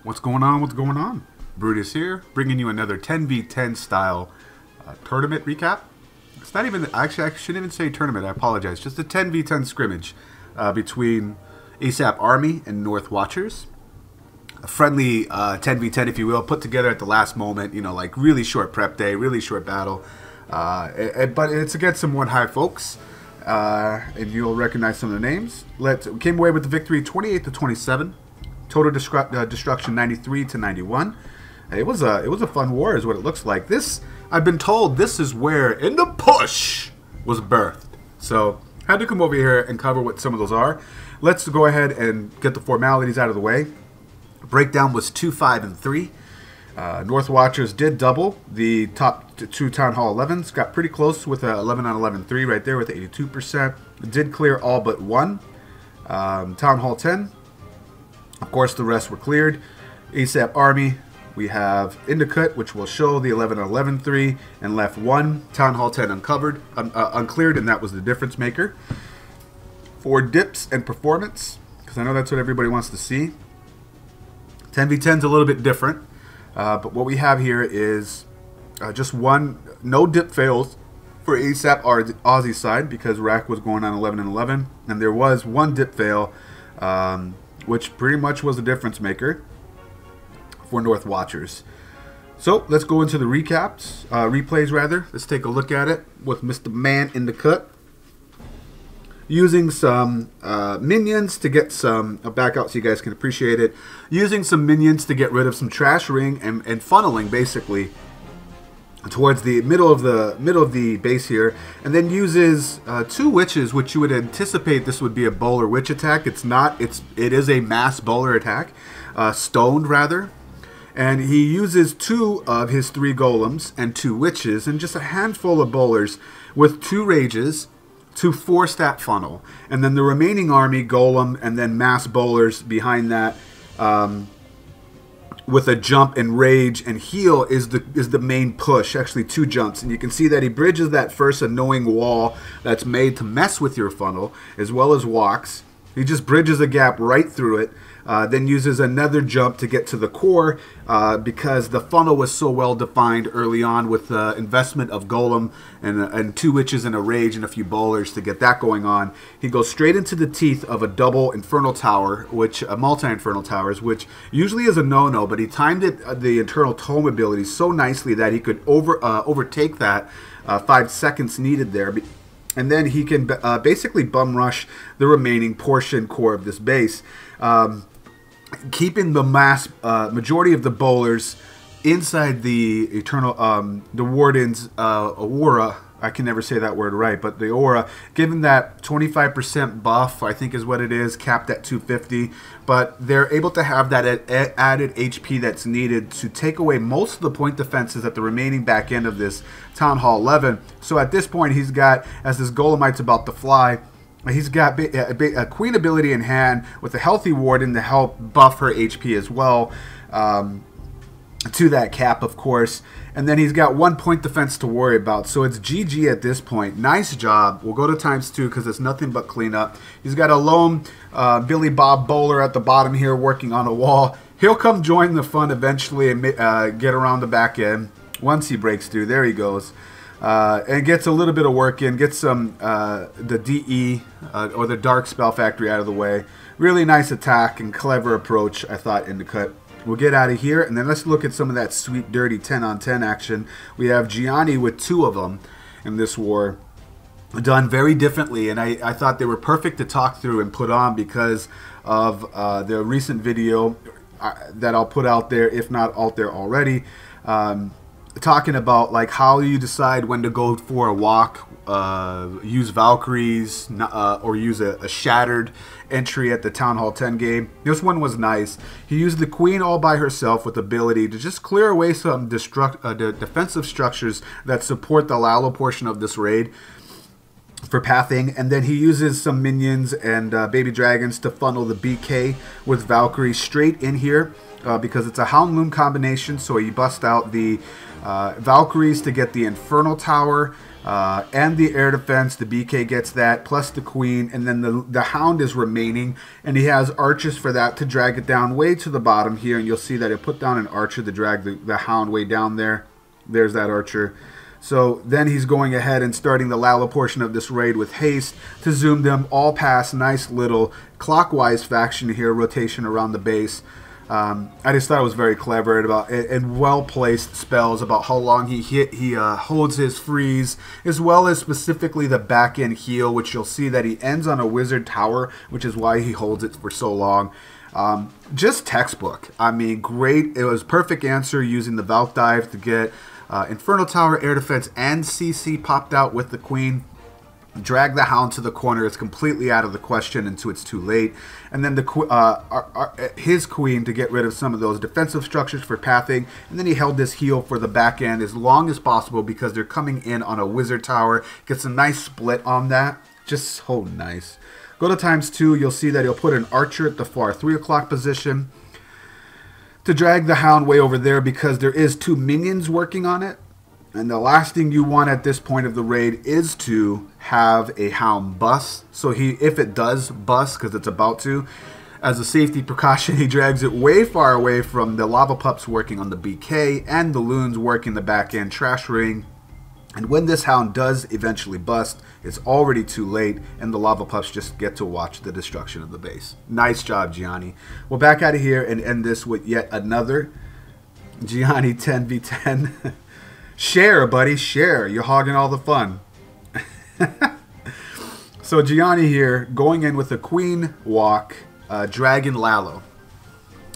What's going on? What's going on? Brutus here, bringing you another 10v10 style tournament recap. It's not even, actually, I shouldn't even say tournament, I apologize. Just a 10v10 scrimmage between ASAP Army and North Watchers. A friendly 10v10, if you will, put together at the last moment, you know, like really short prep day, really short battle. But it's against some one high folks, and you'll recognize some of the names. We came away with the victory 28-27. Total destruction 93-91. It was a fun war, is what it looks like. This, I've been told, this is where In the Push was birthed. So had to come over here and cover what some of those are. Let's go ahead and get the formalities out of the way. Breakdown was 2-5-3. North Watchers did double the top two Town Hall 11s. Got pretty close with a 11-on-11-3 right there with 82%. Did clear all but one. Town Hall 10. Of course, the rest were cleared. ASAP Army, we have Indicut, which will show the 11-on-11-3, and left one. Town Hall 10 uncleared, and that was the difference maker. For dips and performance, because I know that's what everybody wants to see. 10v10 is a little bit different, but what we have here is just one, no dip fails for ASAP Aussie side, because Rack was going on 11-11, and there was one dip fail, which pretty much was the difference maker for North Watchers. So let's go into the replays rather. Let's take a look at it with Mr. Man in the cut. Using some minions to get some, I'll back out so you guys can appreciate it. Using some minions to get rid of some trash ring and funneling basically towards the middle of the base here, and then uses two witches, which you would anticipate this would be a bowler witch attack. It's not. It is a mass bowler attack, stoned rather, and he uses two of his three golems and two witches and just a handful of bowlers with two rages to force that funnel, and then the remaining army golem and then mass bowlers behind that. With a jump and rage and heal is the main push. Actually, two jumps, and you can see that he bridges that first annoying wall that's made to mess with your funnel, as well as walks. He just bridges a gap right through it, then uses another jump to get to the core because the funnel was so well defined early on with the investment of golem and two witches and a rage and a few bowlers to get that going on. He goes straight into the teeth of a double infernal tower, which multi-infernal towers, which usually is a no-no, but he timed it the internal tome ability so nicely that he could overtake that 5 seconds needed there. And then he can basically bum rush the remaining portion core of this base, keeping the majority of the bowlers inside the the warden's aura. I can never say that word right, but the aura, given that 25% buff, I think is what it is, capped at 250, but they're able to have that added HP that's needed to take away most of the point defenses at the remaining back end of this Town Hall 11. So at this point, he's got, as this Golemite's about to fly, he's got a Queen ability in hand with a healthy warden to help buff her HP as well, to that cap, of course. And then he's got 1 point defense to worry about. So it's GG at this point. Nice job. We'll go to ×2 because it's nothing but cleanup. He's got a lone Billy Bob Bowler at the bottom here working on a wall. He'll come join the fun eventually and get around the back end once he breaks through. There he goes. And gets a little bit of work in. Gets some the DE or the Dark Spell Factory out of the way. Really nice attack and clever approach, I thought, in the cut. We'll get out of here, and then let's look at some of that sweet, dirty 10-on-10 action. We have Giani with 2 of them in this war, done very differently, and I thought they were perfect to talk through and put on because of the recent video that I'll put out there, if not out there already, talking about like how you decide when to go for a walk, use Valkyries, or use a shattered entry at the Town Hall 10 game. This one was nice. He used the Queen all by herself with ability to just clear away some defensive structures that support the Lalo portion of this raid for pathing, and then he uses some minions and baby dragons to funnel the BK with Valkyrie straight in here because it's a Hound Loom combination, so he busts out the Valkyries to get the Infernal Tower, and the air defense. The BK gets that, plus the queen, and then the hound is remaining, and he has archers for that to drag it down way to the bottom here, and you'll see that it put down an archer to drag the hound way down there. There's that archer. So then he's going ahead and starting the Lala portion of this raid with haste to zoom them all past. Nice little clockwise faction here, rotation around the base. I just thought it was very clever and well-placed spells about how long he holds his freeze, as well as specifically the back-end heal, which you'll see that he ends on a wizard tower, which is why he holds it for so long. Just textbook. I mean, great. It was perfect answer using the Valk Dive to get Infernal Tower, Air Defense, and CC popped out with the Queen. Drag the Hound to the corner. It's completely out of the question until it's too late. And then his Queen to get rid of some of those defensive structures for pathing. And then he held this heal for the back end as long as possible because they're coming in on a Wizard Tower. Gets a nice split on that. Just so nice. Go to ×2. You'll see that he'll put an Archer at the far 3 o'clock position to drag the Hound way over there because there is 2 minions working on it. And the last thing you want at this point of the raid is to have a Hound bust. So if it does bust, because it's about to, as a safety precaution, he drags it way far away from the Lava Pups working on the BK and the Loons working the back end trash ring. And when this Hound does eventually bust, it's already too late, and the Lava Pups just get to watch the destruction of the base. Nice job, Giani. We'll back out of here and end this with yet another Giani 10v10. Share, buddy, share. You're hogging all the fun. So Giani here, going in with a Queen Walk, Dragon Lalo.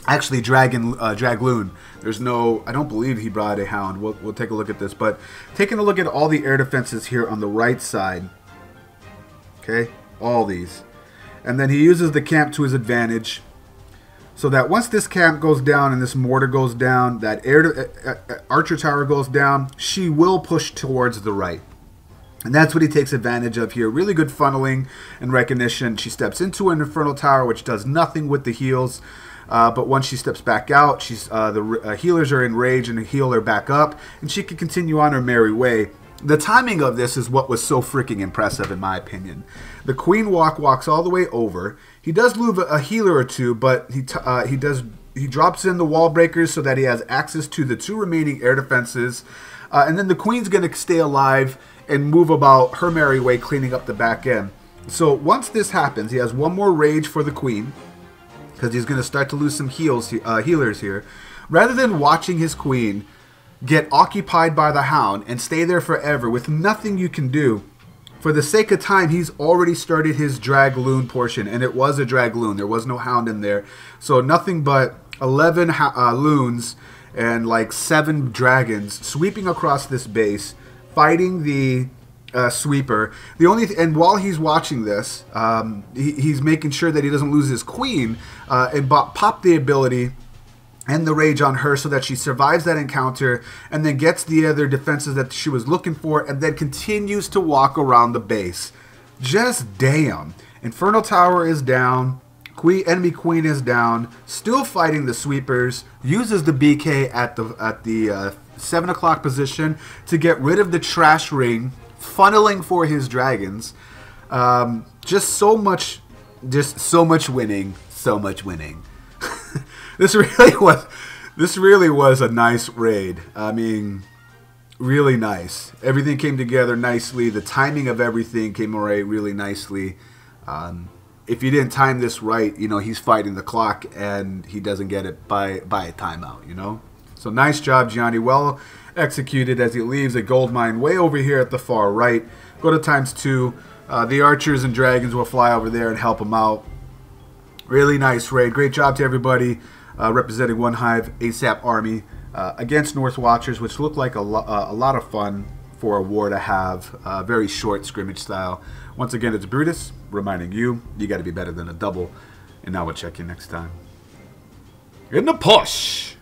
Actually, Dragloon. There's no, I don't believe he brought a Hound. We'll take a look at this. But taking a look at all the air defenses here on the right side. Okay, all these. And then he uses the camp to his advantage. So that once this camp goes down and this mortar goes down, that Archer Tower goes down, she will push towards the right. And that's what he takes advantage of here. Really good funneling and recognition. She steps into an Infernal Tower, which does nothing with the heals. But once she steps back out, the healers are enraged and heal her back up, and she can continue on her merry way. The timing of this is what was so freaking impressive, in my opinion. The Queen walks all the way over. He does lose a healer or two, but he drops in the wall breakers so that he has access to the 2 remaining air defenses. And then the Queen's going to stay alive and move about her merry way, cleaning up the back end. So once this happens, he has one more rage for the Queen, because he's going to start to lose some healers here. Rather than watching his Queen get occupied by the Hound and stay there forever with nothing you can do, for the sake of time, he's already started his Dragloon portion, and it was a Dragloon. There was no Hound in there. So nothing but 11 Loons and like 7 dragons sweeping across this base, fighting the sweeper. And while he's watching this, he's making sure that he doesn't lose his Queen and pop the ability and the rage on her so that she survives that encounter and then gets the other defenses that she was looking for and then continues to walk around the base. Just damn. Infernal Tower is down. Enemy Queen is down. Still fighting the sweepers. Uses the BK at the 7 o'clock position to get rid of the trash ring, funneling for his dragons. Just so much winning. So much winning. This really was a nice raid. I mean, really nice. Everything came together nicely. The timing of everything came away really nicely. If you didn't time this right, you know, he's fighting the clock and he doesn't get it by a timeout, you know. So nice job, Giani. Well executed as he leaves a gold mine way over here at the far right. Go to ×2. The archers and dragons will fly over there and help him out. Really nice raid. Great job to everybody representing One Hive ASAP Army against North Watchers, which looked like a lot of fun for a war to have. Very short scrimmage style. Once again, it's Brutus reminding you got to be better than a double. And now we'll check you next time. In the push!